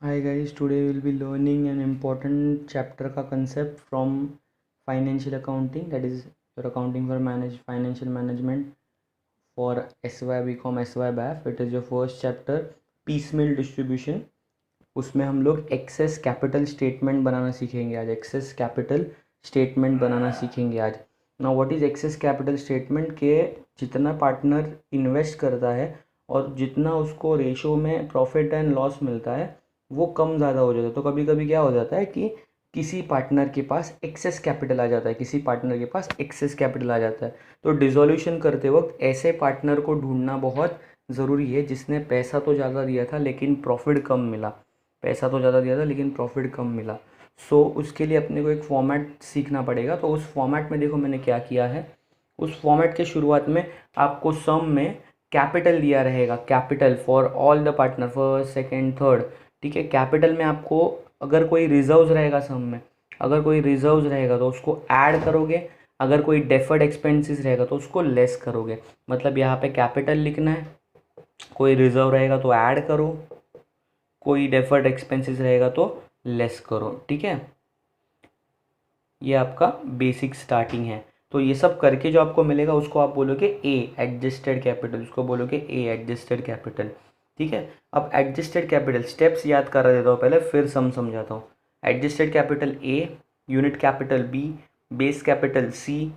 Hi guys, today we will be learning an important chapter का concept from financial accounting, that is your accounting for financial management for SY BCom SY BAF. It is your first chapter, piecemeal distribution. उसमें हम लोग access capital statement बनाना सीखेंगे आज. Access capital statement बनाना सीखेंगे आज. Now what is excess capital statement के जितना पार्टनर इन्वेस्ट करता है और जितना उसको रेशो में प्रॉफिट एंड लॉस मिलता है वो कम ज़्यादा हो जाता है. तो कभी कभी क्या हो जाता है कि किसी पार्टनर के पास एक्सेस कैपिटल आ जाता है, किसी पार्टनर के पास एक्सेस कैपिटल आ जाता है. तो डिसोल्यूशन करते वक्त ऐसे पार्टनर को ढूंढना बहुत ज़रूरी है जिसने पैसा तो ज़्यादा दिया था लेकिन प्रॉफिट कम मिला. पैसा तो ज़्यादा दिया था लेकिन प्रॉफिट कम मिला. सो उसके लिए अपने को एक फॉर्मेट सीखना पड़ेगा. तो उस फॉर्मेट में देखो मैंने क्या किया है. उस फॉर्मेट के शुरुआत में आपको सम में कैपिटल दिया रहेगा, capital for all the partner, first second third. ठीक है, कैपिटल में आपको अगर कोई रिजर्व्स रहेगा सम में, अगर कोई रिजर्व्स रहेगा तो उसको ऐड करोगे, अगर कोई डेफर्ड एक्सपेंसेस रहेगा तो उसको लेस करोगे. मतलब यहाँ पे कैपिटल लिखना है, कोई रिजर्व रहेगा तो ऐड करो, कोई डेफर्ड एक्सपेंसेस रहेगा तो लेस करो. ठीक है, ये आपका बेसिक स्टार्टिंग है. तो ये सब करके जो आपको मिलेगा उसको आप बोलोगे ए एडजस्टेड कैपिटल, उसको बोलोगे ए एडजस्टेड कैपिटल. ठीक है, अब एडजस्टेड कैपिटल स्टेप्स याद कर देता हूँ पहले, फिर समझाता हूँ. Adjusted capital A, unit capital B, base capital C,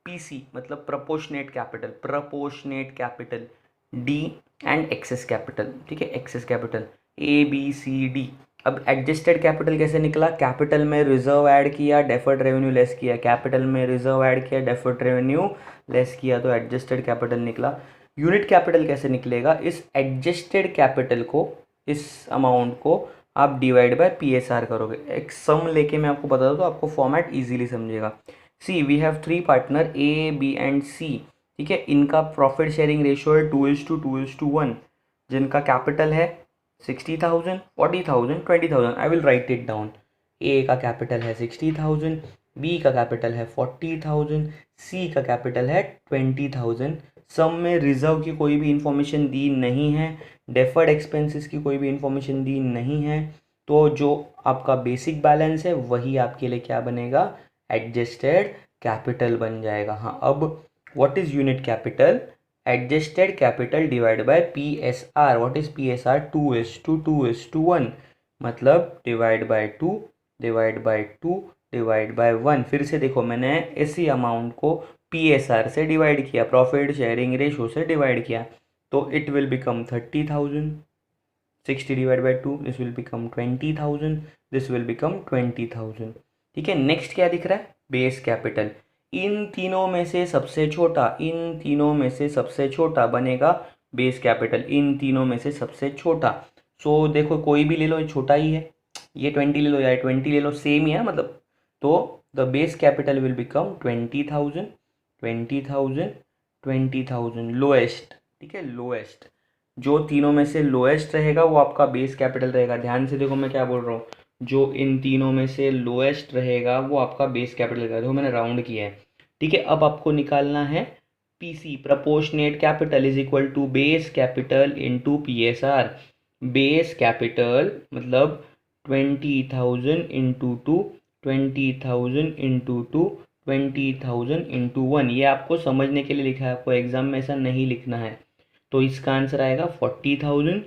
PC मतलब proportionate capital D and excess capital. ठीक है, excess capital A B C D. अब एडजस्टेड कैपिटल कैसे निकला? कैपिटल में रिजर्व ऐड किया, डेफर्ड रेवेन्यू लेस किया, कैपिटल में रिजर्व ऐड किया, डेफर्ड रेवेन्यू लेस किया, तो एडजस्टेड कैपिटल निकला. यूनिट कैपिटल कैसे निकलेगा? इस एडजस्टेड कैपिटल को, इस अमाउंट को आप डिवाइड बाय PSR करोगे. एक सम लेके मैं आपको बता दूँ तो आपको फॉर्मेट इजीली समझेगा. See we have three partner A B and C. ठीक है, इनका प्रॉफिट शेयरिंग रेशियो है 2:1. जिनका कैपिटल है 60,000, 40,000, 20,000. I will write it down. A का कैपिटल है 60,000, बी का कैपिटल है 40,000, सी का कैपिटल है 20,000. सम में रिजर्व की कोई भी इंफॉर्मेशन दी नहीं है, डेफर्ड एक्सपेंसेस की कोई भी इंफॉर्मेशन दी नहीं है. तो जो आपका बेसिक बैलेंस है वही आपके लिए क्या बनेगा? एडजस्टेड कैपिटल बन जाएगा. हाँ, अब what is unit capital? Adjusted capital divide by PSR. What is PSR? 2:1. मतलब divide by 2 divide by 2 divide by 1. फिर से देखो, मैंने इसी अमाउंट को PSR से डिवाइड किया, प्रॉफिट शेयरिंग रेशो से डिवाइड किया, तो it will become 30,000. 60 divide by 2, this will become 20,000, this will become 20,000. ठीक है, नेक्स्ट क्या दिख रहा है? Base capital. इन तीनों में से सबसे छोटा बनेगा बेस कैपिटल. इन तीनों में से सबसे छोटा. सो देखो, कोई भी ले लो, ये छोटा ही है. ये 20 ले लो या 20 ले लो, सेम ही है मतलब. तो the base capital will become 20,000, 20,000, 20,000. Lowest. ठीक है, लोएस्ट. जो तीनों में से लोएस्ट रहेगा वो आपका बेस कैपिटल रहेगा. ध्यान से देखो मैं क्या बोल रहा हूँ. जो इन तीनों में से लोएस्ट रहेगा वो आपका बेस कैपिटल रहेगा. देखो मैंने राउंड किया है. ठीक है, अब आपको निकालना है PC, proportionate capital is equal to base capital into PSR. Base capital मतलब 20,000 इंटू 2, 20,000 इंटू 2, 20,000 इंटू 1. ये आपको समझने के लिए लिखा है, आपको एग्जाम में ऐसा नहीं लिखना है. तो इसका आंसर आएगा 40,000,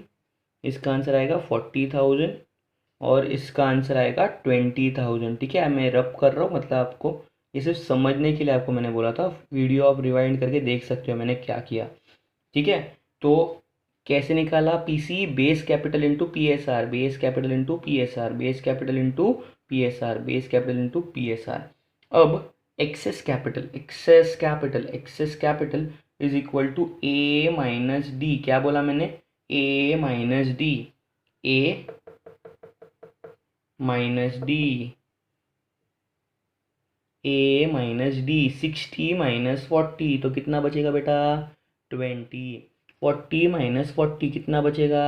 इसका आंसर आएगा 40,000 और इसका आंसर आएगा 20,000. ठीक है, मैं रब कर रहा हूँ, मतलब आपको ये सिर्फ समझने के लिए आपको मैंने बोला था. वीडियो आप रिवाइंड करके देख सकते हो मैंने क्या किया. ठीक है, तो कैसे निकाला? PC base capital into PSR, base capital into PSR, base capital into PSR, base capital into PSR. अब excess capital is equal to A minus D. क्या बोला मैंने? A minus D, A minus D, A minus D. 60 minus 40 तो कितना बचेगा बेटा? 20. 40 minus 40 कितना बचेगा?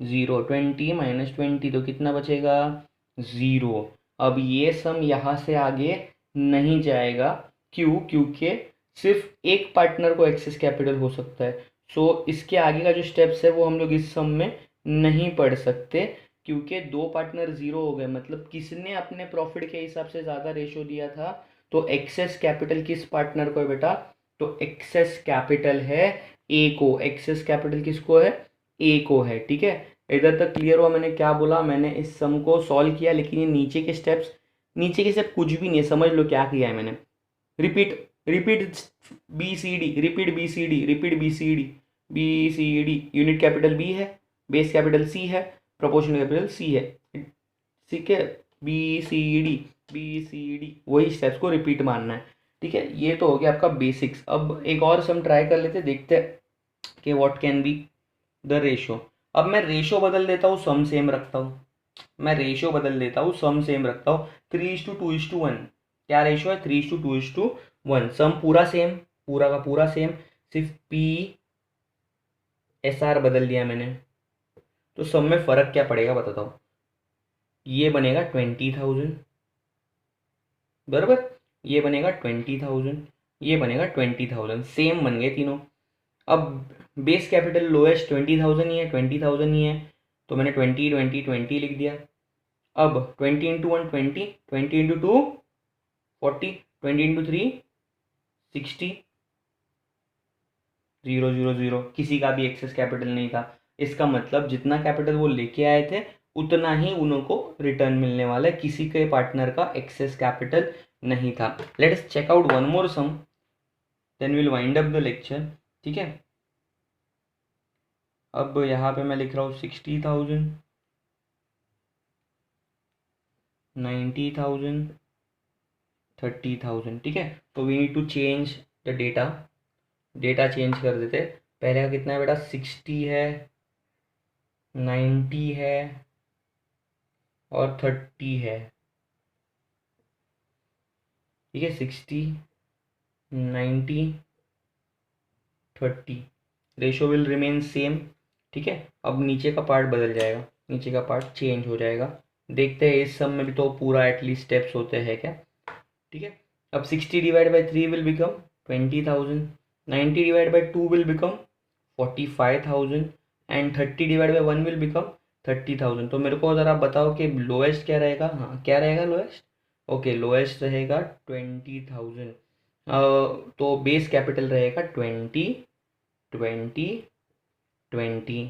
0. 20 माइनस 20 तो कितना बचेगा? 0. अब ये सम यहाँ से आगे नहीं जाएगा. क्यों? क्योंकि सिर्फ एक पार्टनर को एक्सेस कैपिटल हो सकता है. सो इसके आगे का जो स्टेप्स है वो हम लोग इस सम में नहीं पढ़ सकते. क्योंकि दो पार्टनर जीरो हो गए, मतलब किसने अपने प्रॉफिट के हिसाब से ज़्यादा रेशो दिया था, तो एक्सेस कैपिटल किस पार्टनर को है बेटा, तो एक्सेस कैपिटल है ए को, एक्सेस कैपिटल किसको है, ए को है। ठीक है, इधर तक क्लियर हुआ। मैंने क्या बोला, मैंने इस सम को सॉल्व किया, लेकिन ये नीचे के स्टेप्स कुछ भी नहीं है, समझ लो क्या किया है मैंने। Repeat repeat B C D, repeat B C D, repeat B C D, B C D. Unit capital B है, बेस कैपिटल सी है, प्रोपोर्शनल कैपिटल सी है। ठीक है, B C D, B C D, वही steps को repeat मानना है। ठीक है, ये तो हो गया आपका बेसिक्स। अब एक और सम ट्राई कर लेते, देखते हैं कि what can be the ratio. अब मैं रेशो बदल देता हूँ, सम सेम रखता हूँ, मैं रेशो बदल देता हूँ, सम सेम रखता हूँ। 3:2:1, क्या रेशो है, 3:2:1। सम पूरा सेम, पूरा का पूरा सेम, सिर्फ पी एस आर बदल दिया मैंने। तो सम में फर्क क्या पड़ेगा बताता हूँ। ये बनेगा 20,000 बराबर, ये बनेगा 20,000, ये बनेगा 20,000, सेम बन गए तीनों। अब बेस कैपिटल लोएस्ट 20,000 ही है, 20,000 ही है, तो मैंने 20 लिख दिया। अब 20 × 1 20, 20 × 2 40, 20 × 3 60, 0 0 0, किसी का भी एक्सेस कैपिटल नहीं था। इसका मतलब जितना कैपिटल वो लेके आए थे उतना ही उनको रिटर्न मिलने वाला है, किसी के पार्टनर का एक्सेस कैपिटल नहीं था। Let us check out one more sum, then will wind up the lecture. ठीक है, अब यहाँ पे मैं लिख रहा हूँ 60,000, 90,000, 30,000। ठीक है, तो we need to change the data, data change कर देते। पहले का कितना है बेटा, 60 है, 90 है और 30 है। ठीक है, 60, 90, 30, रेशो विल रिमेन सेम। ठीक है, अब नीचे का पार्ट बदल जाएगा, नीचे का पार्ट चेंज हो जाएगा। देखते हैं इस सब में भी तो पूरा एटलीस्ट स्टेप्स होते हैं क्या। ठीक है, अब 60 divide by 3 will become 20,000, 90 divide by 2 will become 45,000 and 30 divide by 1 will become 30,000। तो मेरे को ज़रा बताओ कि लोएस्ट क्या रहेगा। हाँ, क्या रहेगा लोएस्ट, ओके लोएस्ट रहेगा 20,000। तो बेस कैपिटल रहेगा 20 20 20।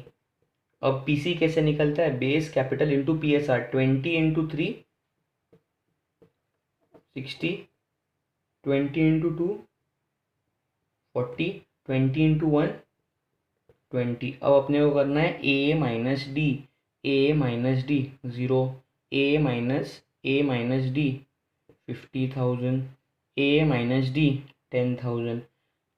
अब पीसी कैसे निकलता है, base capital into P S are, 20 × 3 60, 20 × 2 40, 20 × 1 20। अब अपने को करना है ए माइनस डी, ए माइनस डी 0, ए माइनस डी 50,000, ए माइनस डी 10,000।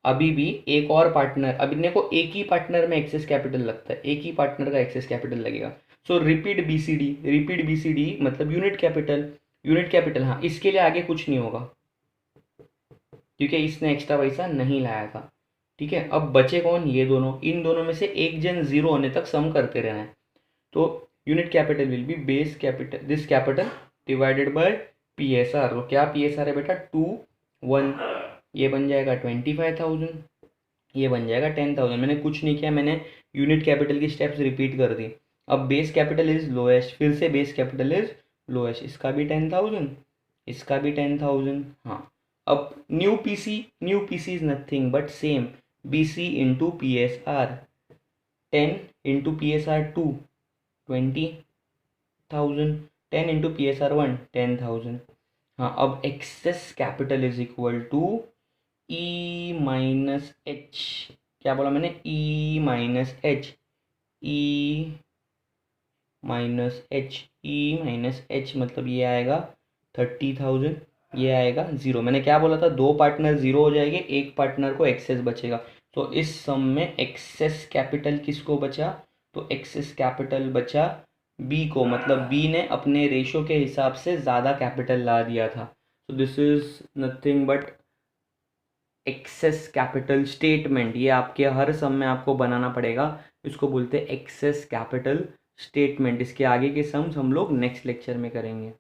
अभी भी एक और पार्टनर, अभी देखो एक ही पार्टनर में एक्सेस कैपिटल लगता है, एक ही पार्टनर का एक्सेस कैपिटल लगेगा। सो रिपीट बीसीडी, रिपीट बीसीडी मतलब यूनिट कैपिटल, यूनिट कैपिटल। हाँ, इसके लिए आगे कुछ नहीं होगा क्योंकि इसने एक्स्ट्रा पैसा नहीं लाया था। ठीक है, अब बचे कौन, ये दोनों, इन दोनों में से एक जन जीरो होने तक सम करते रहना है। तो unit capital will be base capital, this capital divided by P S are. तो क्या पी एस आर है बेटा, 2 1, ये बन जाएगा 25,000, ये बन जाएगा 10,000। मैंने कुछ नहीं किया, मैंने यूनिट कैपिटल की स्टेप्स रिपीट कर दी। अब बेस कैपिटल इज लोएस्ट, फिर से बेस कैपिटल इज लोएस्ट, इसका भी 10,000, इसका भी 10,000। हाँ, अब new PC is nothing but same BC into P S R, 10 into P S R 2 20,000, 10 into P S R 1 10,000। हाँ, अब excess capital is equal to E minus H, क्या बोला मैंने, E minus H, E minus H, E minus H मतलब ये आएगा 30,000, ये आएगा 0। मैंने क्या बोला था, दो पार्टनर 0 हो जाएंगे, एक पार्टनर को एक्सेस बचेगा। तो इस सम में एक्सेस कैपिटल किसको बचा, तो एक्सेस कैपिटल बचा बी को, मतलब बी ने अपने रेशो के हिसाब से ज़्यादा कैपिटल ला दिया था। तो this is nothing but excess capital statement. ये आपके हर सम में आपको बनाना पड़ेगा, इसको बोलते हैं एक्सेस कैपिटल स्टेटमेंट। इसके आगे के सम्स हम लोग नेक्स्ट लेक्चर में करेंगे।